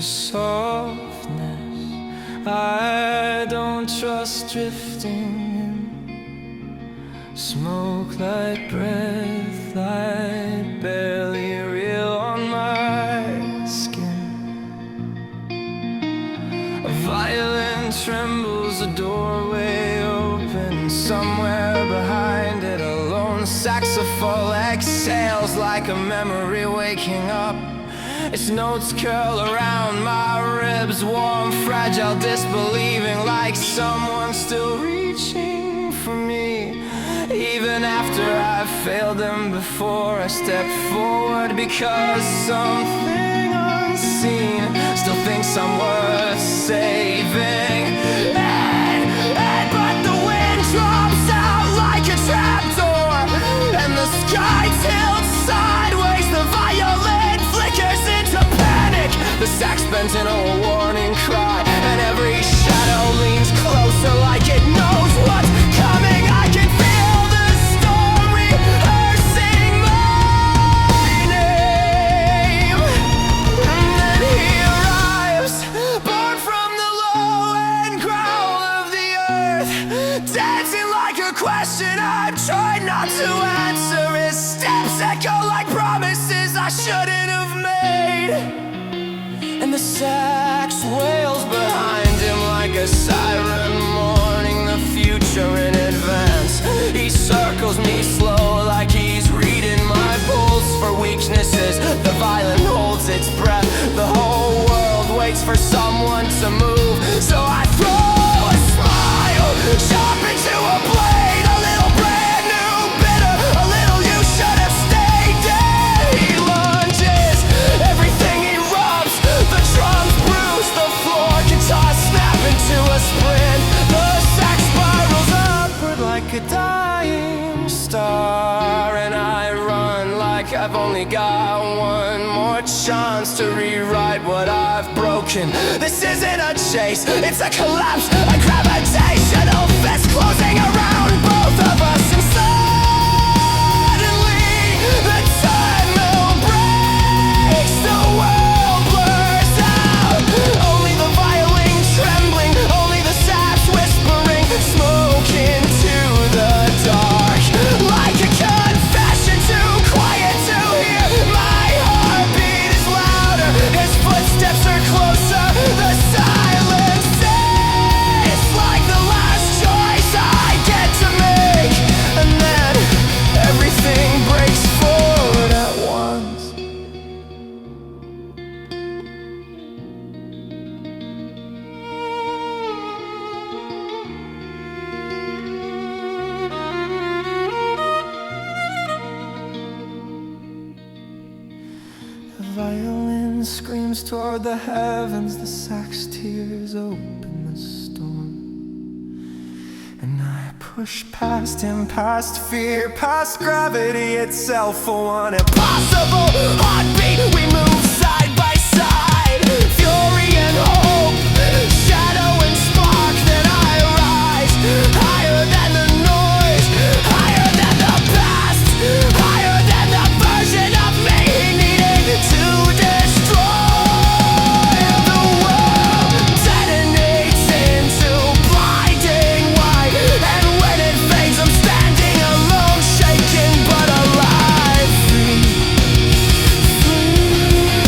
softness. I don't trust drifting in. Smoke like breath, light barely real on my skin. A violin trembles, a doorway open. Somewhere behind it, a lone saxophone exhales like a memory waking up. Its notes curl around my ribs, warm, fragile, disbelieving, like someone still reaching for me. Even after I've failed them before, I step forward because something unseen still thinks I'm worth saving. But the wind drops out like a trapdoor, and the sky tilts sideways. The violin flickers into panic. The sax bent in a warning cry, and every shadow leans closer like it knows what's coming. I can feel the storm rehearsing my name. And then he arrives, born from the low and growl of the earth, dancing like a question I've tried not to answer. His steps echo like promises I shouldn't have made, and the sax wails behind him like a siren mourning the future in advance. He circles me slow like he's reading my pulse for weaknesses. The violin holds its breath. The whole world waits for someone to move. So I throw a smile, sharp into a blade, a little brand new bitter, a little you should have stayed dead. He lunges, everything he rubs, the drums bruise, the floor, guitar snap into a sprint. The sax spirals upward like a dying star, and I run like I've only got one more chance to rewrite what I've broken. This isn't a chase, it's a collapse, a gravitational fist closing around both of us. And suddenly the treadmill breaks, the world blurs out. Only the violin trembling, only the sax whispering, smoke into the dark. Like a confession, too quiet to hear. My heartbeat is louder, his footsteps are closer. The silence is like the last choice I get to make. And then everything breaks forward at once. The violin screams toward the heavens, the sax tears open the storm. And I push past him, past fear, past gravity itself for one impossible heartbeat. We move side by side, fury and hope, shadow and spark. Then I rise, higher than the noise, higher than the past, higher than the version of me he needed to destroy. The world detonates into blinding white, and when it fades I'm standing alone, shaken but alive, free, free.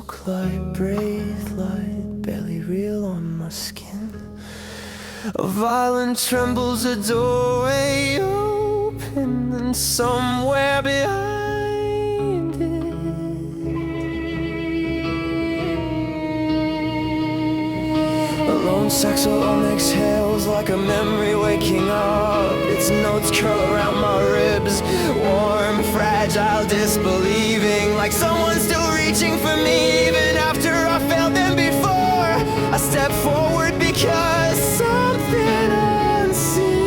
Talk light, breathe light, barely real on my skin. A violin trembles, a doorway open, and somewhere behind it, a lone saxophone exhales like a memory waking up. Its notes curl around my ribs, warm, fragile, disbelieving, like someone still reaching for me even after I failed them before. I step forward because something unseen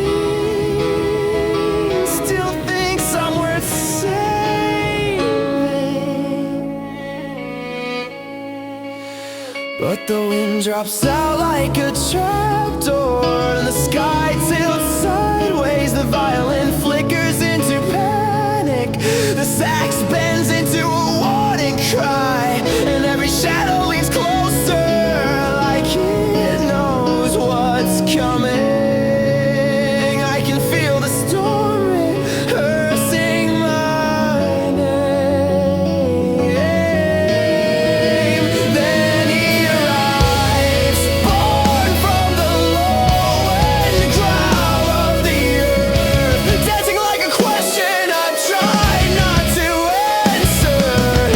still thinks I'm worth saving. But the wind drops out like a trapdoor, and the sky tilts sideways. The violin flickers into panic, the sax bends into a warning cry, and every shadow leans closer, like it knows what's coming. I can feel the storm rehearsing my name. Then he arrives, born from the low and growl of the earth, dancing like a question I've tried not to answer.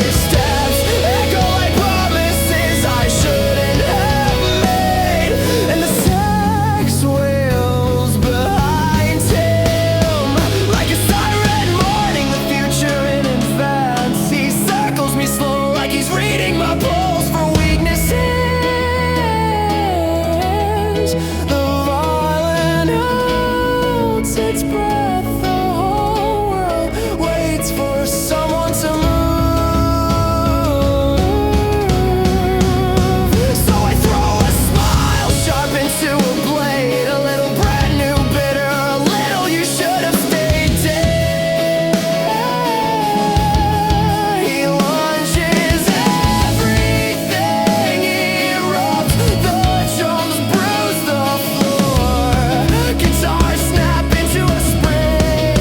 His steps echo like promises I shouldn't have made, and the sax wails behind him like a siren mourning the future in advance. He circles me slow like he's reading my pulse for weaknesses. The violin holds its breath, the whole world waits for someone to move. So I throw a smile sharp into a blade, a little brand new bitter, a little you should have stayed dead. He lunges, everything erupts, the drums bruise the floor, guitars snap into a sprint,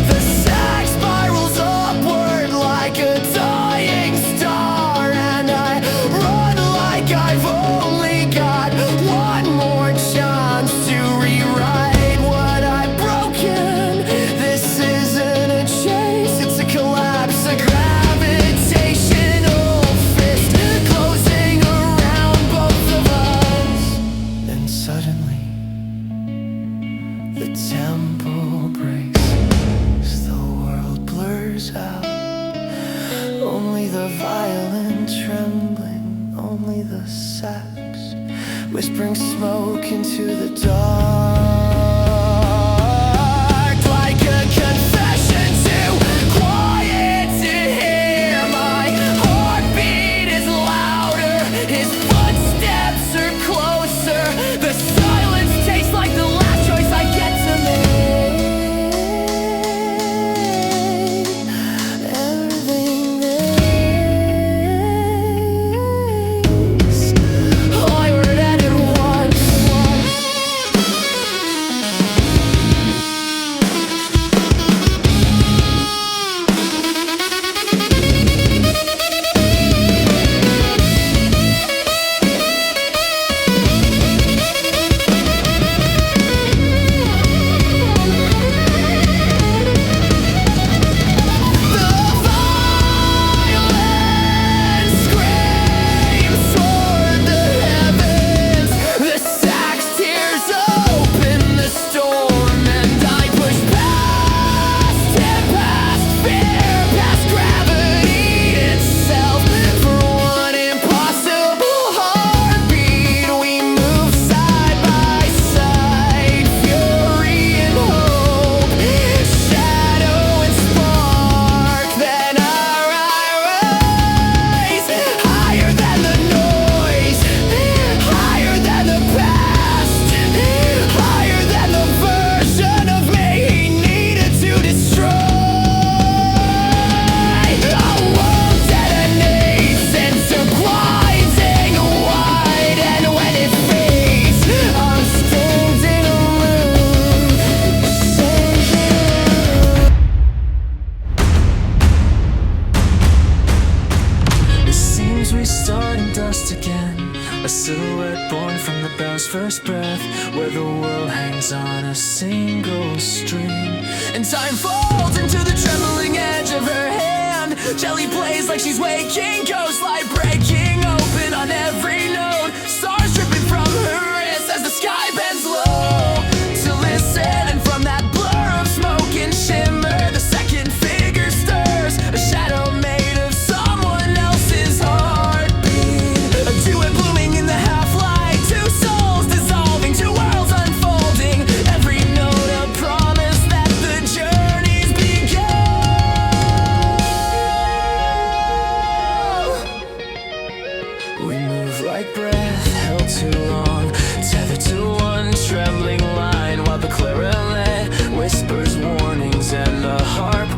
the sax spirals upward like a dying star, and I run like I've only got one more chance to rewrite what I've broken. This isn't a chase, it's a collapse, a gravitational fist closing around both of us. Then suddenly the tempo breaks, as the world blurs out. Only the violin trembling, only the sax whispering smoke into the dark, like a confession too quiet to hear. My heartbeat is louder, his footsteps are closer. The silence tastes like the last choice I get to make. Everything makes I read it once. as we start in dust again, a silhouette born from the bell's first breath, where the world hangs on a single string. And time folds into the trembling edge of her hand. Jelly plays like she's waking, ghost light breaking open on every note. Stars dripping from her wrist as the sky bends low to listen. And from that blur of smoke and shimmer, the second figure stirs, a shadow made of someone else's heartbeat. A duet blooming in the half-light, two souls dissolving, two worlds unfolding. Every note a promise that the journey's begun. We move like breath held too long, tethered to one trembling line, while the clarinet whispers warnings and the harp